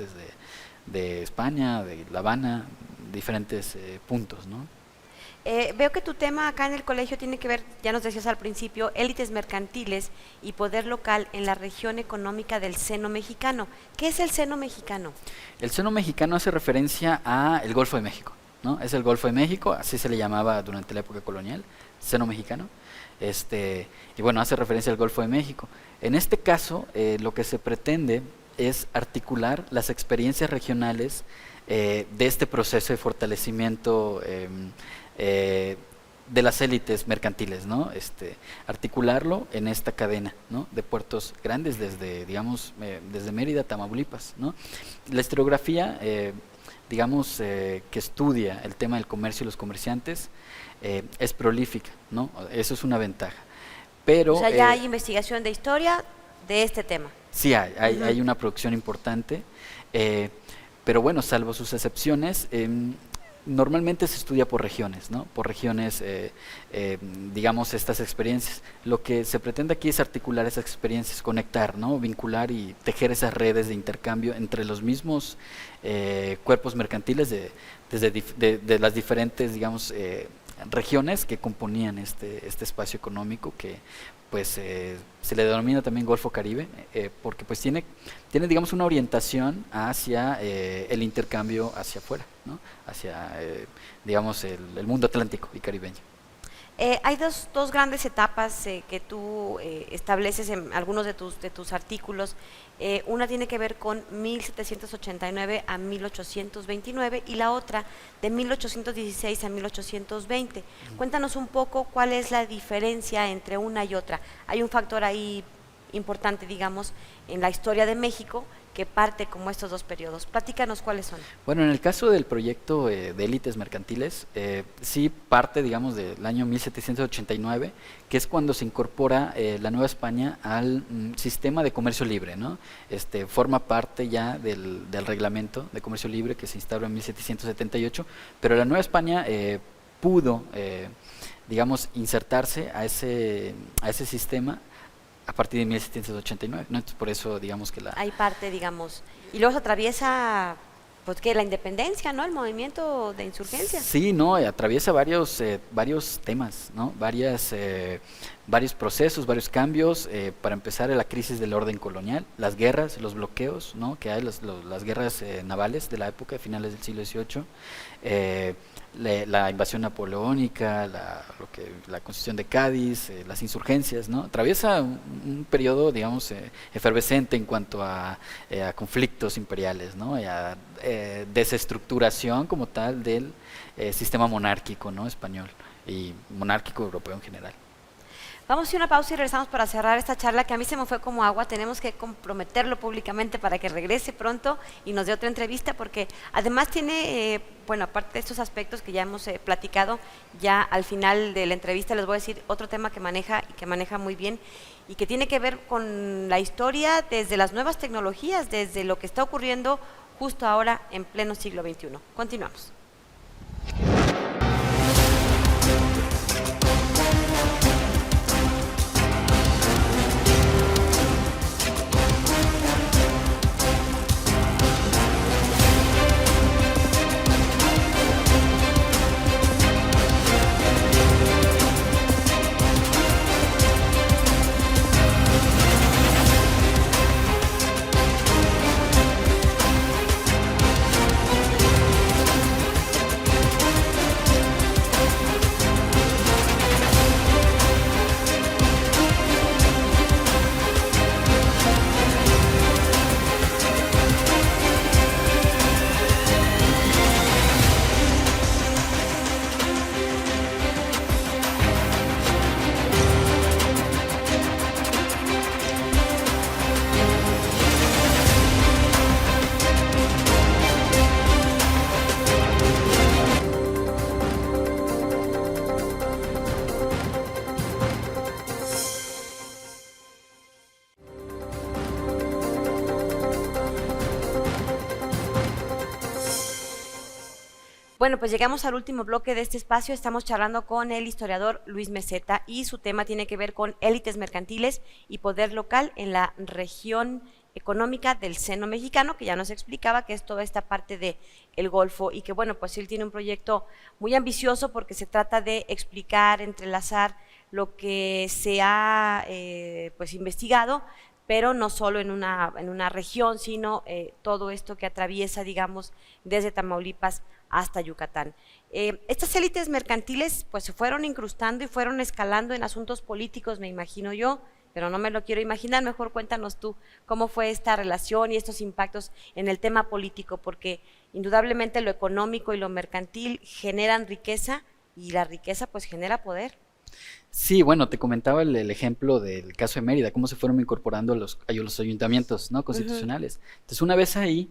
De España, de La Habana, diferentes puntos, ¿no? Veo que tu tema acá en el colegio tiene que ver, ya nos decías al principio, élites mercantiles y poder local en la región económica del seno mexicano. ¿Qué es el seno mexicano? El seno mexicano hace referencia a el Golfo de México, ¿no? Es el Golfo de México, así se le llamaba durante la época colonial, seno mexicano. Y bueno, hace referencia al Golfo de México. En este caso, lo que se pretende es articular las experiencias regionales de este proceso de fortalecimiento de las élites mercantiles, ¿no? Articularlo en esta cadena, ¿no? De puertos grandes desde, digamos, desde Mérida a Tamaulipas, ¿no? La historiografía, digamos, que estudia el tema del comercio y los comerciantes, es prolífica, ¿no? Eso es una ventaja. Pero, o sea, ya hay investigación de historia de este tema. Sí, hay una producción importante, pero bueno, salvo sus excepciones, normalmente se estudia por regiones, ¿no? Por regiones, digamos, estas experiencias. Lo que se pretende aquí es articular esas experiencias, conectar, ¿no? Vincular y tejer esas redes de intercambio entre los mismos cuerpos mercantiles de las diferentes, digamos, regiones que componían este espacio económico que pues se le denomina también Golfo Caribe, porque pues tiene digamos una orientación hacia el intercambio hacia afuera, ¿no? Hacia digamos el mundo atlántico y caribeño. Hay dos grandes etapas que tú estableces en algunos de tus artículos. Una tiene que ver con 1789 a 1829 y la otra de 1816 a 1820. Cuéntanos un poco cuál es la diferencia entre una y otra. Hay un factor ahí importante, digamos, en la historia de México que parte como estos dos periodos. Platícanos cuáles son. Bueno, en el caso del proyecto de élites mercantiles, sí parte, digamos, del año 1789, que es cuando se incorpora la Nueva España al sistema de comercio libre, ¿no? Forma parte ya del reglamento de comercio libre que se instauró en 1778, pero la Nueva España pudo, digamos, insertarse a ese sistema a partir de 1789, ¿no? Entonces, por eso, digamos que Hay parte, digamos, y luego se atraviesa, pues, ¿qué? La independencia, ¿no? El movimiento de insurgencia. Sí, no, atraviesa varios temas, ¿no? Varios procesos, varios cambios, para empezar la crisis del orden colonial, las guerras, los bloqueos, ¿no? Que hay, las guerras navales de la época, finales del siglo XVIII, la invasión napoleónica, la concesión de Cádiz, las insurgencias, ¿no? Atraviesa un periodo, digamos, efervescente en cuanto a conflictos imperiales, ¿no? Y a desestructuración como tal del sistema monárquico, ¿no? Español y monárquico europeo en general. Vamos a hacer una pausa y regresamos para cerrar esta charla que a mí se me fue como agua. Tenemos que comprometerlo públicamente para que regrese pronto y nos dé otra entrevista, porque además tiene, bueno, aparte de estos aspectos que ya hemos platicado, ya al final de la entrevista les voy a decir otro tema que maneja y que maneja muy bien y que tiene que ver con la historia desde las nuevas tecnologías, desde lo que está ocurriendo justo ahora en pleno siglo XXI. Continuamos. Bueno, pues llegamos al último bloque de este espacio. Estamos charlando con el historiador Luis Meseta y su tema tiene que ver con élites mercantiles y poder local en la región económica del seno mexicano, que ya nos explicaba que es toda esta parte del Golfo y que, bueno, pues él tiene un proyecto muy ambicioso porque se trata de explicar, entrelazar lo que se ha pues investigado, pero no solo en una región, sino todo esto que atraviesa, digamos, desde Tamaulipas hasta Yucatán. Estas élites mercantiles pues se fueron incrustando y fueron escalando en asuntos políticos, me imagino yo, pero no me lo quiero imaginar. Mejor cuéntanos tú cómo fue esta relación y estos impactos en el tema político, porque indudablemente lo económico y lo mercantil generan riqueza y la riqueza pues genera poder. Sí, bueno, te comentaba el ejemplo del caso de Mérida, cómo se fueron incorporando a los ayuntamientos, ¿no? Constitucionales. Entonces, una vez ahí,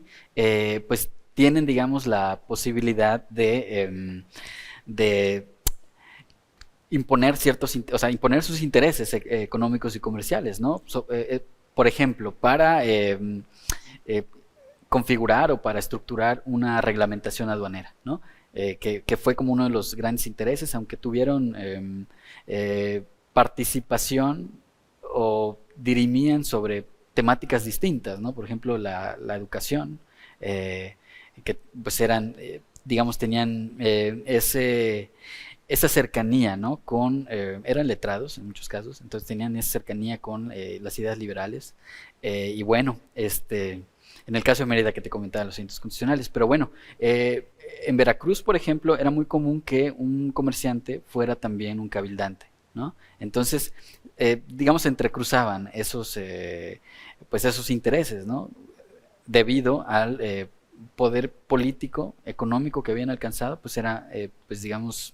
pues tienen, digamos, la posibilidad de imponer imponer sus intereses económicos y comerciales, ¿no? Por ejemplo, para configurar o para estructurar una reglamentación aduanera, ¿no? que fue como uno de los grandes intereses, aunque tuvieron participación o dirimían sobre temáticas distintas, ¿no? Por ejemplo, la educación, que pues eran, digamos, tenían esa cercanía, ¿no? Eran letrados en muchos casos, entonces tenían esa cercanía con las ideas liberales. Y bueno, en el caso de Mérida que te comentaba, los centros constitucionales, pero bueno, en Veracruz, por ejemplo, era muy común que un comerciante fuera también un cabildante, ¿no? Entonces, digamos, entrecruzaban pues esos intereses, ¿no? Debido al poder político, económico que habían alcanzado, pues era, pues digamos,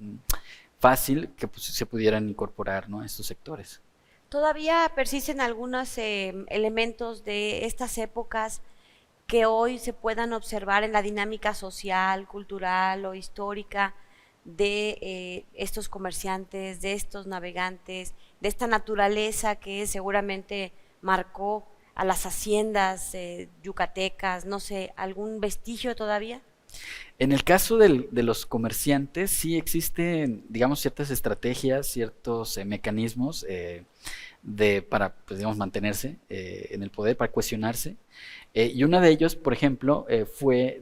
fácil que pues, se pudieran incorporar, ¿no?, a estos sectores. Todavía persisten algunos elementos de estas épocas que hoy se puedan observar en la dinámica social, cultural o histórica de estos comerciantes, de estos navegantes, de esta naturaleza que seguramente marcó a las haciendas yucatecas, no sé, algún vestigio todavía. En el caso de los comerciantes, sí existen, digamos, ciertas estrategias, ciertos mecanismos para, pues, digamos, mantenerse en el poder, para cohesionarse. Y uno de ellos, por ejemplo, fue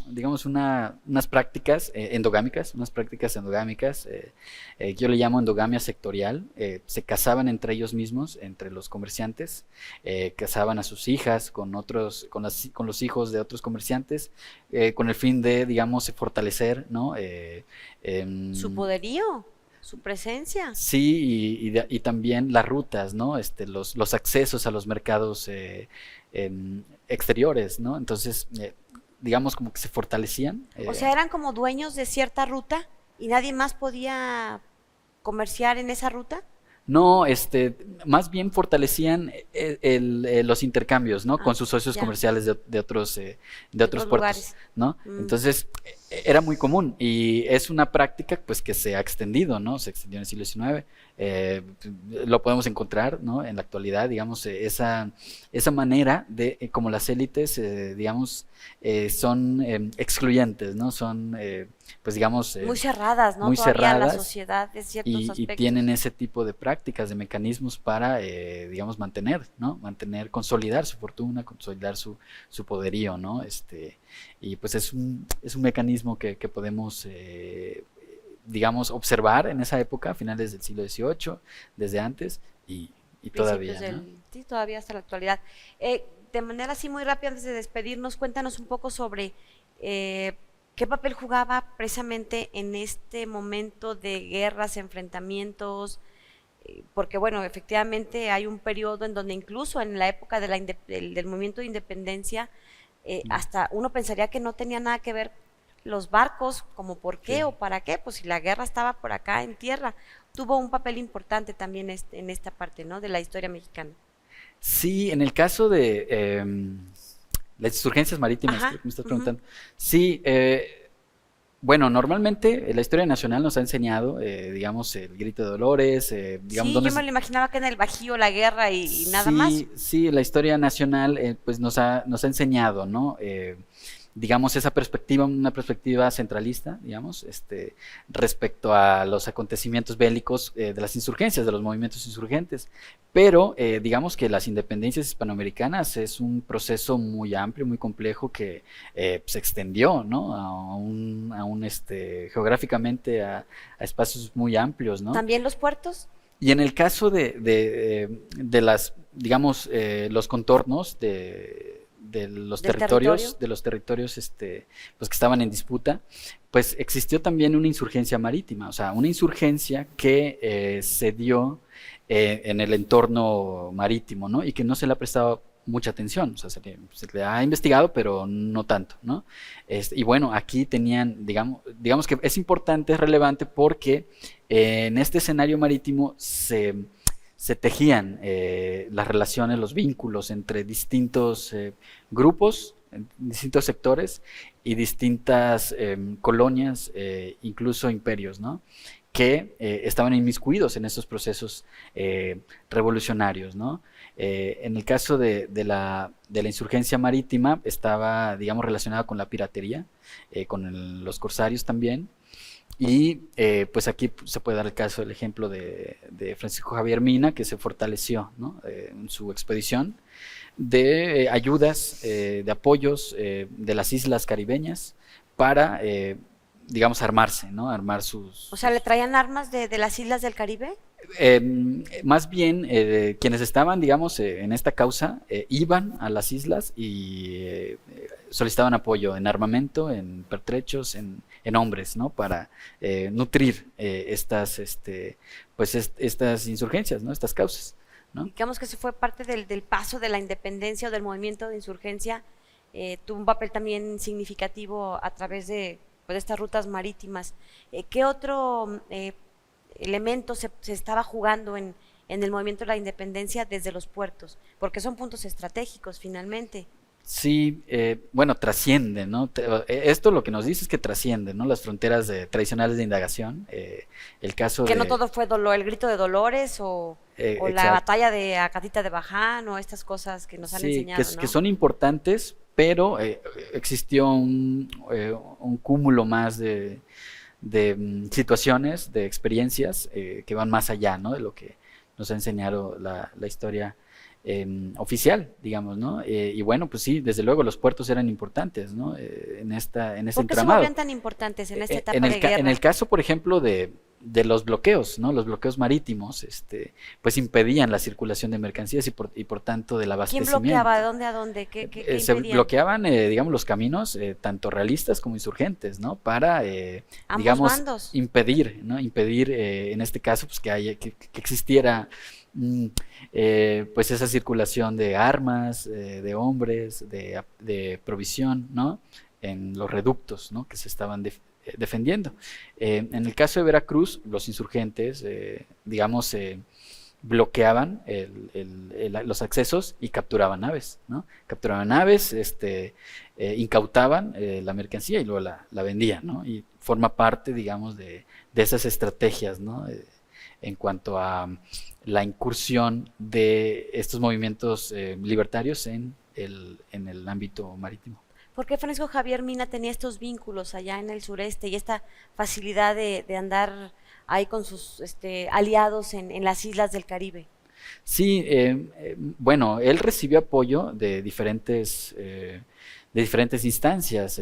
digamos, unas prácticas endogámicas, yo le llamo endogamia sectorial. Se casaban entre ellos mismos, entre los comerciantes, casaban a sus hijas con los hijos de otros comerciantes, con el fin de, digamos, fortalecer, ¿no?, su poderío, su presencia. Sí, y también las rutas, ¿no? Los accesos a los mercados exteriores, ¿no? Entonces, digamos, como que se fortalecían. O sea, eran como dueños de cierta ruta y nadie más podía comerciar en esa ruta. No, más bien fortalecían los intercambios, ¿no? Con sus socios ya. comerciales de otros puertos, lugares. ¿no? Entonces, era muy común y es una práctica, pues, que se ha extendido, ¿no? Se extendió en el siglo XIX. Lo podemos encontrar, ¿no?, en la actualidad, digamos, esa manera de, como las élites, digamos, son excluyentes, ¿no? Son, pues, digamos, muy cerradas, ¿no? Muy Todavía cerradas, la sociedad de ciertos y aspectos. tienen ese tipo de prácticas, de mecanismos para, digamos, consolidar su fortuna, consolidar su poderío, ¿no? Y pues es un mecanismo que podemos, digamos, observar en esa época, a finales del siglo XVIII, desde antes y todavía, ¿no? Sí, todavía hasta la actualidad. De manera así muy rápida, antes de despedirnos, cuéntanos un poco sobre qué papel jugaba precisamente en este momento de guerras, enfrentamientos, porque bueno, efectivamente hay un periodo en donde incluso en la época de del movimiento de independencia, hasta uno pensaría que no tenía nada que ver los barcos, como por qué Sí. o para qué, pues si la guerra estaba por acá en tierra, tuvo un papel importante también en esta parte, ¿no?, de la historia mexicana. Sí, en el caso de las insurgencias marítimas, Ajá, creo que me estás preguntando. Sí, bueno, normalmente la historia nacional nos ha enseñado, digamos, el Grito de Dolores, digamos, Sí, yo me lo imaginaba que en el Bajío la guerra y nada más. Sí, la historia nacional, pues nos ha enseñado, ¿no? Digamos, esa perspectiva, una perspectiva centralista, digamos, respecto a los acontecimientos bélicos de las insurgencias, de los movimientos insurgentes. Pero digamos que las independencias hispanoamericanas es un proceso muy amplio, muy complejo, que se extendió, ¿no?, geográficamente a espacios muy amplios, ¿no? ¿También los puertos? Y en el caso de las, digamos, los contornos de los territorios, pues, que estaban en disputa, pues existió también una insurgencia marítima, o sea, una insurgencia que se dio en el entorno marítimo, ¿no? Y que no se le ha prestado mucha atención, o sea, se le ha investigado, pero no tanto, ¿no? Y bueno, aquí tenían, digamos que es importante, es relevante, porque en este escenario marítimo se tejían las relaciones, los vínculos entre distintos grupos distintos sectores y distintas colonias, incluso imperios, ¿no? Que estaban inmiscuidos en estos procesos revolucionarios, ¿no? En el caso de la insurgencia marítima estaba, digamos, relacionada con la piratería, con los corsarios también, y pues aquí se puede dar el caso, el ejemplo de Francisco Javier Mina, que se fortaleció, ¿no? En su expedición de ayudas, de apoyos de las islas caribeñas para digamos, armarse, ¿no? Armar sus... O sea, ¿le traían armas de las islas del Caribe? Más bien, quienes estaban, digamos, en esta causa, iban a las islas y solicitaban apoyo en armamento, en pertrechos, en hombres, ¿no? Para nutrir estas insurgencias, ¿no? Estas causas, ¿no? Digamos que eso fue parte del paso de la independencia o del movimiento de insurgencia, tuvo un papel también significativo a través de estas rutas marítimas. ¿Qué otro elemento se estaba jugando en el movimiento de la independencia desde los puertos? Porque son puntos estratégicos finalmente. Sí, bueno, trasciende, ¿no? Esto lo que nos dice es que trasciende, ¿no? Las fronteras tradicionales de indagación. El caso que de... no todo fue el grito de Dolores o la batalla de Acatita de Baján o estas cosas que nos han enseñado, ¿no? Que son importantes, pero existió un cúmulo más de situaciones, de experiencias que van más allá, ¿no? De lo que nos ha enseñado la historia oficial, digamos, ¿no? Y bueno, pues sí, desde luego los puertos eran importantes, ¿no? En ese entramado. ¿Por qué se volvían tan importantes en esta etapa de guerra? En el caso, por ejemplo, de los bloqueos, ¿no? Los bloqueos marítimos, pues impedían la circulación de mercancías y por tanto del abastecimiento. ¿Quién bloqueaba? ¿De dónde a dónde? ¿Qué se bloqueaban, digamos, los caminos, tanto realistas como insurgentes, ¿no? Para, digamos, bandos. impedir, ¿no? Impedir, en este caso, pues que existiera pues esa circulación de armas, de hombres, de provisión, ¿no? En los reductos, ¿no? Que se estaban defendiendo. En el caso de Veracruz, los insurgentes, digamos, bloqueaban los accesos y capturaban naves, ¿no? Capturaban naves, incautaban la mercancía y luego la vendían, ¿no? Y forma parte, digamos, de esas estrategias, ¿no? En cuanto a la incursión de estos movimientos libertarios en el ámbito marítimo. ¿Por qué Francisco Javier Mina tenía estos vínculos allá en el sureste y esta facilidad de andar ahí con sus aliados en las islas del Caribe? Sí, bueno, él recibió apoyo de diferentes instancias.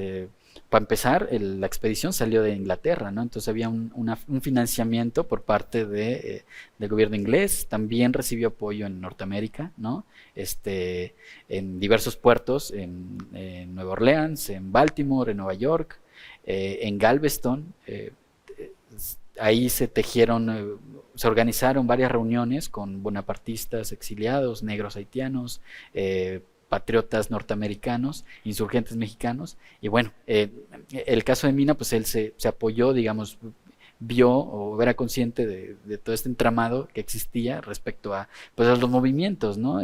Para empezar, la expedición salió de Inglaterra, ¿no? Entonces había un financiamiento por parte del gobierno inglés. También recibió apoyo en Norteamérica, ¿no? En diversos puertos, en Nueva Orleans, en Baltimore, en Nueva York, en Galveston. Ahí se organizaron varias reuniones con bonapartistas exiliados, negros haitianos, patriotas norteamericanos, insurgentes mexicanos, y bueno, el caso de Mina, pues él se apoyó, digamos, vio o era consciente de todo este entramado que existía respecto a, pues, a los movimientos, ¿no?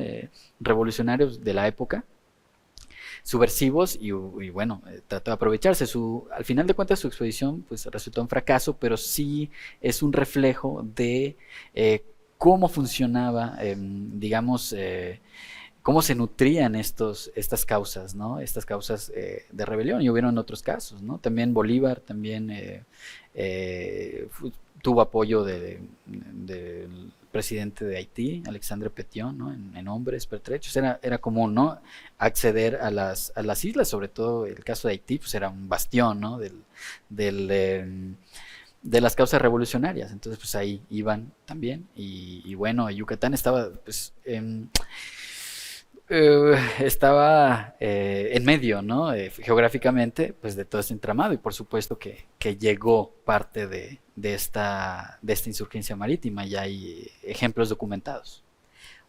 Revolucionarios de la época, subversivos, y bueno, trató de aprovecharse. Al final de cuentas su expedición pues resultó un fracaso, pero sí es un reflejo de cómo funcionaba, digamos, cómo se nutrían estas causas, ¿no? Estas causas de rebelión, y hubieron otros casos, ¿no? También Bolívar tuvo apoyo del presidente de Haití, Alexandre Pétion, ¿no? En hombres, pertrechos. Era común, ¿no? Acceder a las islas, sobre todo el caso de Haití, pues era un bastión, ¿no? De las causas revolucionarias. Entonces, pues ahí iban también. Y bueno, Yucatán estaba, pues, en medio, ¿no? Geográficamente, pues de todo este entramado, y por supuesto que llegó parte de esta insurgencia marítima, y hay ejemplos documentados.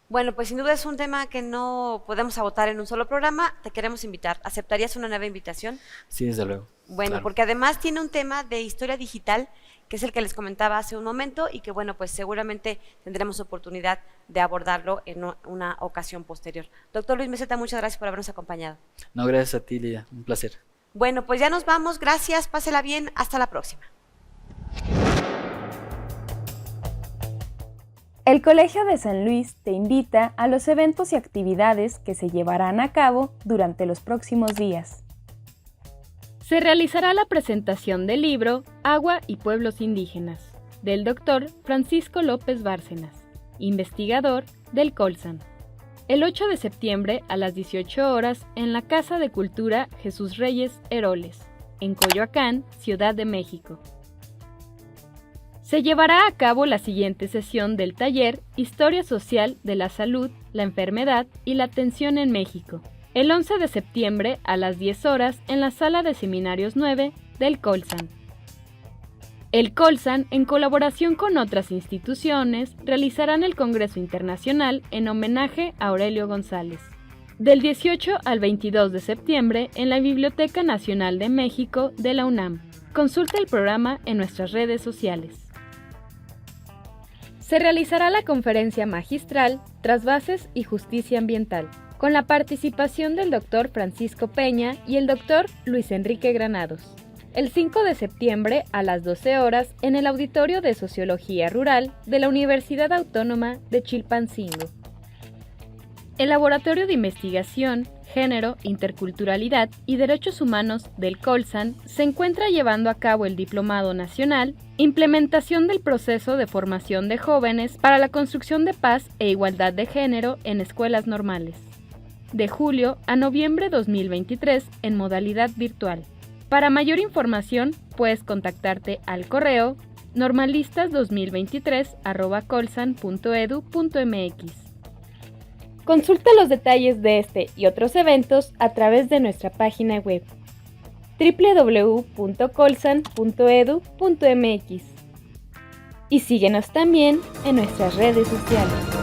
Bueno, pues sin duda es un tema que no podemos agotar en un solo programa. Te queremos invitar. ¿Aceptarías una nueva invitación? Sí, desde luego. Bueno, Claro. porque además tiene un tema de historia digital, que es el que les comentaba hace un momento y que, bueno, pues seguramente tendremos oportunidad de abordarlo en una ocasión posterior. Doctor Luis Meseta, muchas gracias por habernos acompañado. No, gracias a ti, Lidia, un placer. Bueno, pues ya nos vamos, gracias, pásela bien, hasta la próxima. El Colegio de San Luis te invita a los eventos y actividades que se llevarán a cabo durante los próximos días. Se realizará la presentación del libro Agua y Pueblos Indígenas, del doctor Francisco López Bárcenas, investigador del Colsan. El 8 de septiembre a las 18 horas en la Casa de Cultura Jesús Reyes Heroles, en Coyoacán, Ciudad de México. Se llevará a cabo la siguiente sesión del taller Historia Social de la Salud, la Enfermedad y la Atención en México, el 11 de septiembre a las 10 horas en la Sala de Seminarios 9 del Colsan. El Colsan, en colaboración con otras instituciones, realizarán el Congreso Internacional en homenaje a Aurelio González, del 18 al 22 de septiembre en la Biblioteca Nacional de México de la UNAM. Consulta el programa en nuestras redes sociales. Se realizará la conferencia magistral Trasvases y Justicia Ambiental, con la participación del Dr. Francisco Peña y el Dr. Luis Enrique Granados, el 5 de septiembre a las 12 horas en el Auditorio de Sociología Rural de la Universidad Autónoma de Chilpancingo. El Laboratorio de Investigación, Género, Interculturalidad y Derechos Humanos del Colsan se encuentra llevando a cabo el Diplomado Nacional Implementación del Proceso de Formación de Jóvenes para la Construcción de Paz e Igualdad de Género en Escuelas Normales, de julio a noviembre 2023 en modalidad virtual. Para mayor información, puedes contactarte al correo normalistas2023@colsan.edu.mx. Consulta los detalles de este y otros eventos a través de nuestra página web www.colsan.edu.mx y síguenos también en nuestras redes sociales.